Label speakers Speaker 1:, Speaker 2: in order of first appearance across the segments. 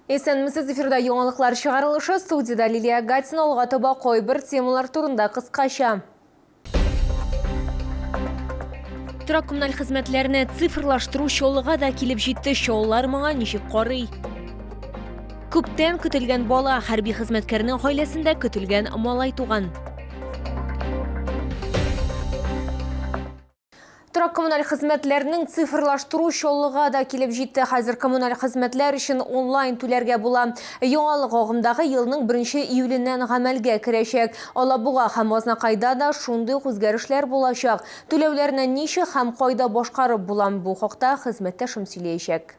Speaker 1: Esenmisiz эфирда яңалыклар чыгарылышы, студияда Лилия Гатина, алга таба койбир темалар турында кыскача. Торак коммуналь хезмәтләрне цифрлаштыру чолыга да килеп җитте, чоллар моңа ничек карый? Күптән көтелгән бала, хәрби хезмәткәрнең гаиләсендә көтелгән малай туган. Торак коммуналь хезмәтләрнең цифрлаштыру чолыга да килеп җитте. Хәзер коммуналь хезмәтләр өчен онлайн түләргә була. Яңалык агымдагы елның 1 июленнән гамәлгә керәчәк. Алабуга һәм Азнакайда да шундый үзгәрешләр булачак. Түләүләрне ничек һәм кайда башкарып булам, бу хакта хезмәттәшем сөйләячәк.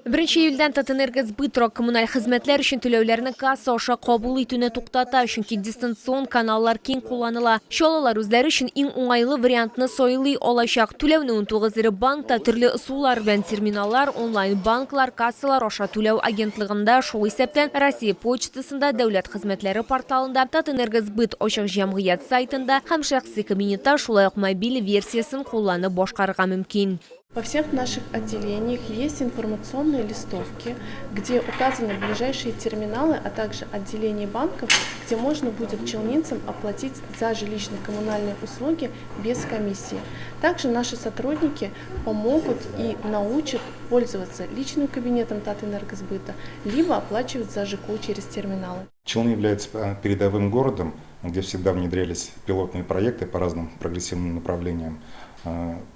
Speaker 1: 1 июльдән Татэнергосбыт торак коммуналь хезмәтләр өчен түләүләрне касса аша кабул итүне туктата, чөнки дистанцион каналлар киң кулланыла. Чолалар үзләре өчен иң уңайлы вариантны сойлый алачак. Түләүне 19 банкта төрле ысуллар белән терминаллар, онлайн банклар, кассалар аша түләү агентлыгында, шул исәптән Россия почтасында, дәүләт хезмәтләре порталында, Татэнергосбыт ачык җәмгыять сайтында һәм шәхси кабинетта, шулай ук мобиль версиясын кулланып башкарырга мөмкин.
Speaker 2: Во всех наших отделениях есть информационные листовки, где указаны ближайшие терминалы, а также отделения банков, где можно будет челнинцам оплатить за жилищно-коммунальные услуги без комиссии. Также наши сотрудники помогут и научат пользоваться личным кабинетом Татэнергосбыта, либо оплачивать за ЖКУ через терминалы.
Speaker 3: Челны является передовым городом, где всегда внедрялись пилотные проекты по разным прогрессивным направлениям.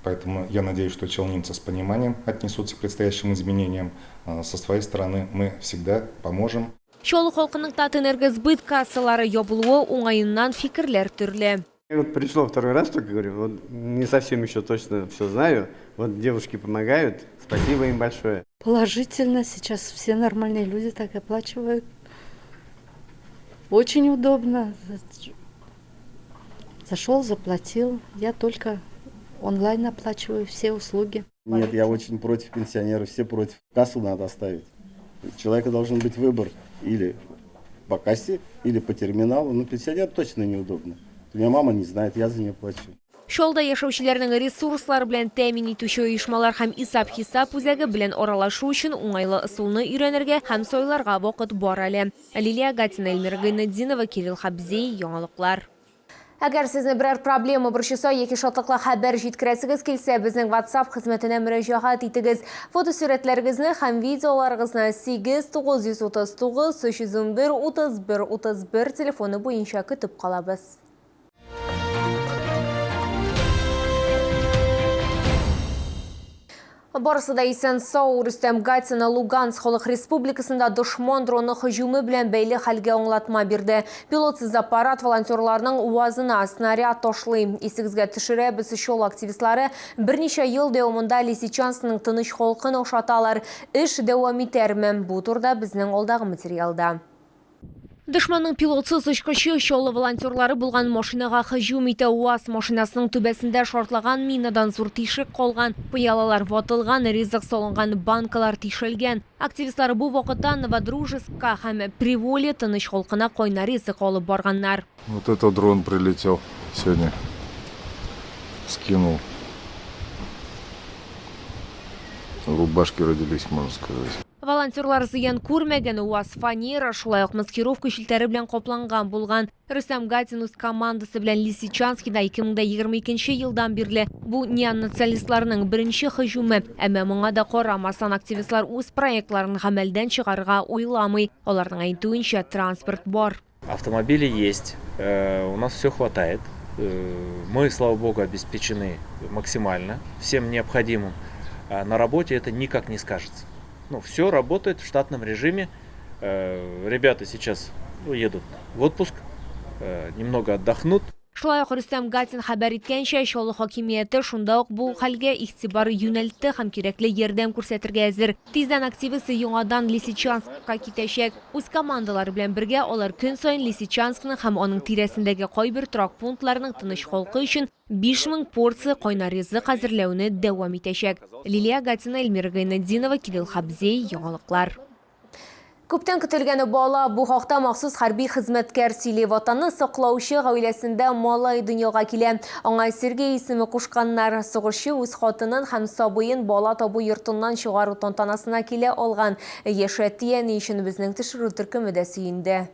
Speaker 3: Поэтому я надеюсь, что челнинцы с пониманием отнесутся к предстоящим изменениям. Со своей стороны мы всегда поможем.
Speaker 1: Чолы халкының Татэнергосбыт кассалары ябылуы уңайыннан фикерләр төрле.
Speaker 4: Вот пришло второй раз, только говорю, вот не совсем еще точно все знаю. Вот девушки помогают, спасибо им большое.
Speaker 5: Положительно, сейчас все нормальные люди так оплачивают. Очень удобно. Зашел, заплатил, я только онлайн оплачиваю все услуги.
Speaker 6: Нет, я очень против пенсионеров, все против. Кассу надо оставить. У человека должен быть выбор или по кассе, или по терминалу. Но пенсионер точно неудобно. У меня мама не знает, я за нее плачу.
Speaker 1: Шолда яшәүчеләрнең ресурслар белән тәэмин итүче оешмалар һәм исәп-хисап үзәге белән аралашу өчен уңайлы ысулны өйрәнергә һәм сойларга вакыт бар әле. Лилия Гатина, Эльмира Гайнетдинова, Кирилл Хабзей, яңалыклар. Әгәр сезне берәр проблема борчыса яки шатлыклы хәбәр җиткерәсегез килсә, безнең WhatsApp хезмәтенә мөрәҗәгать итегез. Фотосурәтләрегезне һәм видеоларыгызны 8939 311 31 31 телефоны буенча көтеп калабыз. Барысы да исән сау. Рөстәм Гатина Луганск Халык Республикасында дошман дроны һөҗүме белән бәйле хәлгә аңлатма бирде. Пилотсыз аппарат волонтерларның уазына снаряд ташлый. Исегезгә төшерәбез, шул активистлары берничә ел дәвамында Лисичанскның тыныч халкын ошаталар. Эш дәвам итәрме? Бу турда безнең алдагы материалда. Дошманның пилотсыз очкычы чолы волонтерлары булган машинага һөҗүм итә. УАЗ машинасының түбәсендә шартлаган минадан зур тишек калган. Пыялалар ватылган, ризык салынган, банкалар тишелгән. Активистлар бу вакытта Новодружескка һәм Приволе тыныч халкына кайнар ризык алып барганнар.
Speaker 7: Вот это дрон прилетел сегодня. Скинул. Рубашки родились, можно сказать.
Speaker 1: Волонтерлар зыян күрмәгән, УАЗ фанера, шулай ук маскировка шилтәре белән капланган булган. Рөстәм Гатин үз командасы белән Лисичанскида 2022 елдан бирле бу неонационалистларның беренче һөҗүме. Әмма моңа да карамасан активистлар үз проектларын гамәлдән чыгарырга уйламый. Аларның әйтүенчә, транспорт бар.
Speaker 8: Автомобили есть, у нас все хватает. Мы, слава богу, обеспечены максимально всем необходимым. На работе это никак не скажется. Ну, все работает в штатном режиме. Ребята сейчас едут в отпуск, немного отдохнут.
Speaker 1: Шулай ук Рөстәм Гатин хәбәр иткәнчә, Чаллы хакимияте шунда ук бу хәлгә игътибар юнәлтте һәм кирәкле ярдәм күрсәтергә әзер. Тиздән активисты яңадан Лисичанскка китәчәк. Үз командалары белән бергә алар көн саен Лисичанскның һәм аның тирәсендәге кайбер торак пунктларның тыныч халкы өчен 5000 порция кайнар ризык әзерләүне дәвам итәчәк. Лилия Гатина, Эльмира Гайнетдинова, Кирилл Хабзей, яңалыклар. Күптән көтелгәне бала бу хакта махсус хәрби хезмәткәр сөйли. Ватанны саклаучы гаиләсендә малай дөньяга килә. Аңа Сергей исеме кушканнар. Сугышчы үз хатынын һәм сабыен бала табу йортыннан чыгару тантанасына килә алган. Яшәтияне өчен безнең төшерү төркеме дә сөенде.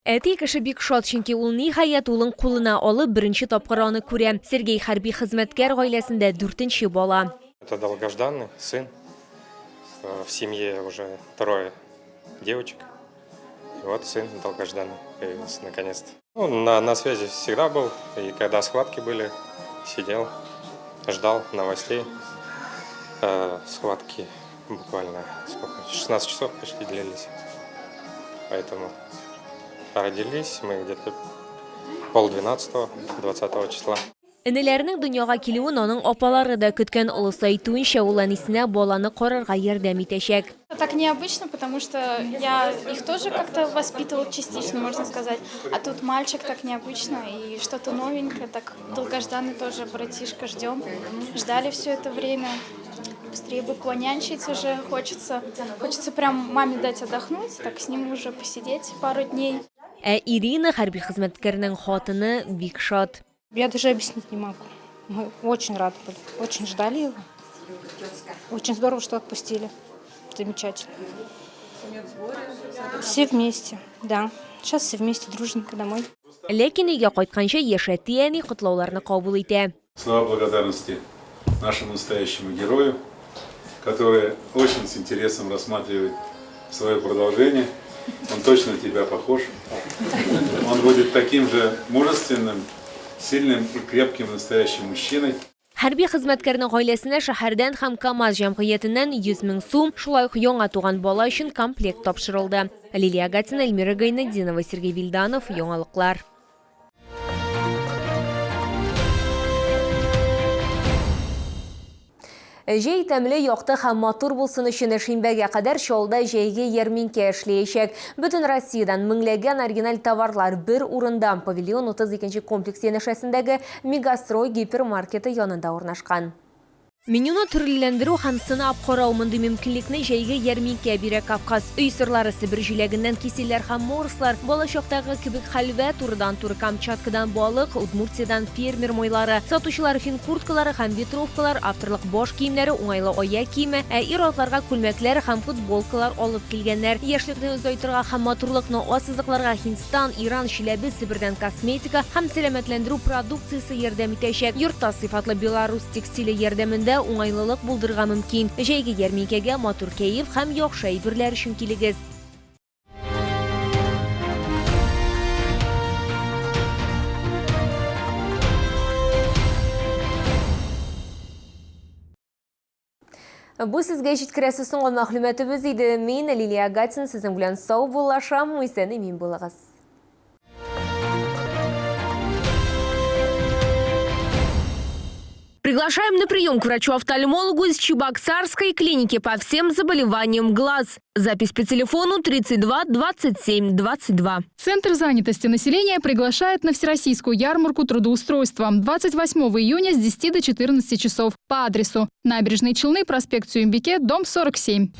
Speaker 1: Әти кеше бик шат, чөнки ул ниһаять улын кулына алып беренче тапкыр аны күрә. Сергей хәрби хезмәткәр гаиләсендә 4-нче бала.
Speaker 9: Это долгожданный сын. В семье уже 3 девочек. И вот сын долгожданный появился наконец-то. На связи всегда был. И когда схватки были, сидел, ждал новостей. Схватки буквально 16 часов почти длились. Поэтому родились мы где-то 11:30, 20 числа.
Speaker 1: Энеләрнең дөньяга килүен аның апалары да көткән. Олысы әйтүенчә, ул әнисенә баланы карарга ярдәм итәчәк.
Speaker 10: Так необычно, потому что я их тоже как-то воспитывала частично, можно сказать. А тут мальчик, так необычно и что-то новенькое, так долгожданный тоже братишка, ждем. Ждали все это время. Быстрее бы понянчить уже хочется. Хочется прям маме дать отдохнуть, так с ним уже посидеть пару дней.
Speaker 1: Ирина хәрби хезмәткәрнең хатыны бик шат.
Speaker 11: Я даже объяснить не могу. Мы очень рады были, очень ждали его. Очень здорово, что отпустили. Замечательно. Все вместе, да. Сейчас все вместе, дружненько домой.
Speaker 1: Ләкин өйгә кайтканча Яшәтияне котлауларны кабул итә.
Speaker 12: Слова благодарности нашему настоящему герою, который очень с интересом рассматривает свое продолжение. Он точно на тебя похож. Он будет таким же мужественным, сильным и крепким настоящим мужчиной.
Speaker 1: Хәрби хезмәткәрнең гаиләсенә шәһәрдән һәм КамАЗ җәмгыятеннән 100 000 сум, шулай ук яңа туган бала өчен комплект тапшырылды. Лилия Гатина, Эльмира Гайнетдинова, Сергей Вильданов, Яңалыклар. Җәй тәмле, якты һәм матур булсын өчен шимбәгә кадәр Чаллыда җәйге ярминкә эшләячәк. Бөтен Россиядән меңләгән оригиналь товарлар бер урында павильон 32 комплекс янәшәсендәге Мегастрой гипермаркеты янында урнашкан. Менюны төрлеләндерү һәм сынап карау мондый мөмкинлекне җәйге ярминкә бирә. Кавказ өй сырлары, Себер җиләгеннән киселләр һәм морслар, балачактагы кебек хәлвә, турыдан-тур Камчаткадан балык, Удмуртиядан фермер майлары, сатучылар фин курткалары һәм ветровкалар, авторлык баш киемнәре, уңайлы аяк киеме, ир-атларга күлмәкләр һәм футболкалар алып килгәннәр. Яшьлекне узайтырга һәм матурлыкны ассызыкларга Һиндстан, Иран, Чиләбе, Себердән косметика һәм сәламәтләндерү продукциясе ярдәм итәчәк. Йортта сыйфатлы Беларусь текстиле ярдәмендә уңайлылык булдырырга мөмкин. Җәйге ярминкәгә матур кәеф һәм яхшы әйберләр өчен килегез. Бу сезгә җиткерәсе соңгы мәгълүматыбыз иде. Мин Лилия Гатина, сезнең белән сау булашам, исән имин булыгыз. Приглашаем на прием к врачу-офтальмологу из Чебоксарской клиники по всем заболеваниям глаз. Запись по телефону 32 27 22.
Speaker 13: Центр занятости населения приглашает на Всероссийскую ярмарку трудоустройства 28 июня с 10 до 14 часов по адресу Набережные Челны, проспект Сюембике, дом 47.